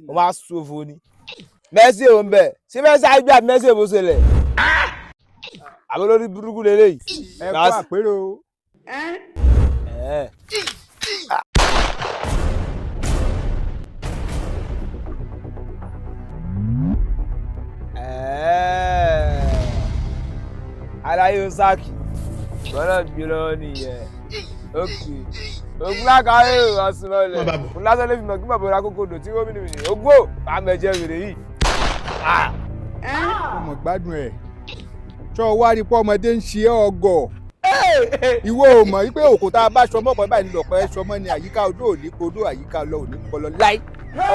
o máa ṣòfò ni Messi ò ń bẹ̀ ṣé Messi àgbẹ̀ àbí Messi èbó ṣẹlẹ̀ àbí lórí burúkú lélẹ́yìí. ẹ kú àpérò. aláyé Osaki gbọ́dọ̀ gbé lọ́wọ́ nìyẹn ókè ogun lákàáyé ọ̀sùnmọ́lẹ̀ òun lásán lè fi mọ̀ kí bàbá ra kókó dò tí ó mìíràn mìíràn ogbó àmẹ̀jẹ̀ wèrè yìí. ọmọ gbádùn ẹ̀ ṣọ́ wá rí pọ́ ọmọdé ń ṣe ọgọ̀ ìwọ ò mọ̀ wípé òkúta bá ṣọmọ ọ̀pọ̀ báyìí lọ̀pọ̀ ṣọmọ ni àyíká odò òní kodò àyíká lọ òní kọlọ láì.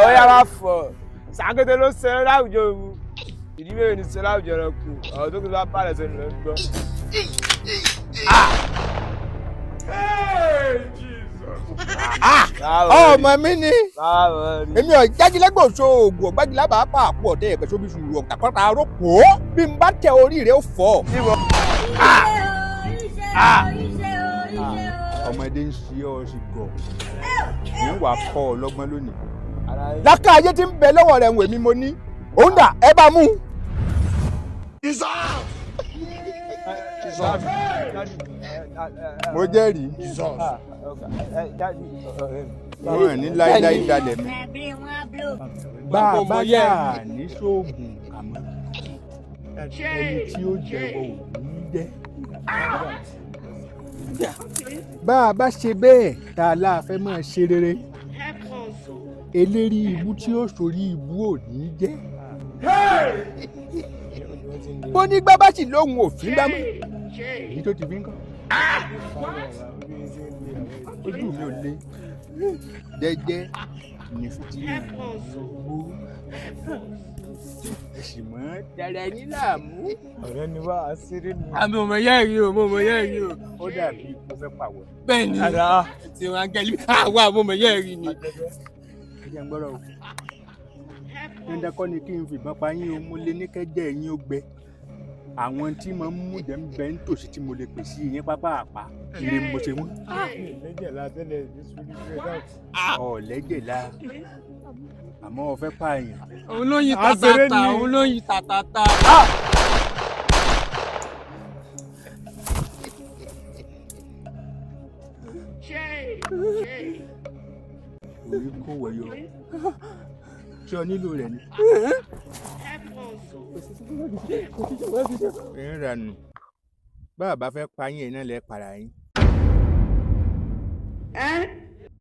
ó yára fọ Sàkété ló ṣe láwùjọ òun ìdí mẹ́rin ní ṣe láwùjọ rẹ kù ọ̀rọ̀ tó kù bá pààlẹ̀ sẹ́nu lọ gbọ́. ọmọ mi ni èmi ò jágilẹ́gbò so oògùn ọ̀gbágilá bá pa àpò ọ̀dẹ́ ẹ̀kẹ́ sóbi sùúrù ọ̀tàkọ́ta arópò bí n bá tẹ orí rẹ̀ ó fọ́. ọmọdé ń ṣe ọ sí gọ ní wàá kọ́ ọ lọ́gbọ́n lónìí. lákà ayé tí ń bẹ lọ́wọ́ rẹ̀ ń wèmí mo ní òun dà ẹ bá mú. mo jẹ́rìí. wọ́n ní láíláí dalẹ̀ mi. bá a bá yà ní sóògùn àmọ́ ẹni tí ó jẹ́wọ́ ò ní jẹ́. bá a bá ṣe bẹ́ẹ̀ tá a láàfẹ́ máa ṣe rere eléri ibú tí ó sórí ibú ò ní jẹ́. bó ní gbá bá sì lóhun òfin bá mọ́ èyí tó ti fi ń kọ́. ojú mi ò le jẹ́jẹ́ ní fúti gbogbo ẹ̀sìn mọ́ dára yín láàmú. ọ̀rẹ́ ni wá á ṣeré ni. àmì ọmọ yẹ́ yìí o mo mọ yẹ́ yìí o. ó dàbí kó fẹ́ pàwọ̀. bẹ́ẹ̀ ni ti wọn gẹ́lí àwọn àmọ́ yẹ́ yìí ni. ẹ jẹ́ ń gbọ́rọ̀ o dandan kọ́ ni kí n fìbọn pa yín o mo lè ní kẹ́jẹ́ yín ó gbẹ àwọn tí mo ń mú jẹ́ ń bẹ ń tòsí tí mo lè pè sí yín pápá àpá ilé mo ṣe mú. lẹ́jẹ̀ la tẹ́lẹ̀ ní sùúrù fẹ́ ọ̀ lẹ́jẹ̀ la àmọ́ ọ fẹ́ pààyàn. òun ló yin tàtàtà òun ló yin tàtàtà. orí kò wọ̀yọ̀ ṣé ọ nílò rẹ̀ ni. ẹ̀ ń ranù bá a bá fẹ́ pa yín ẹ̀ náà lẹ́ para yín.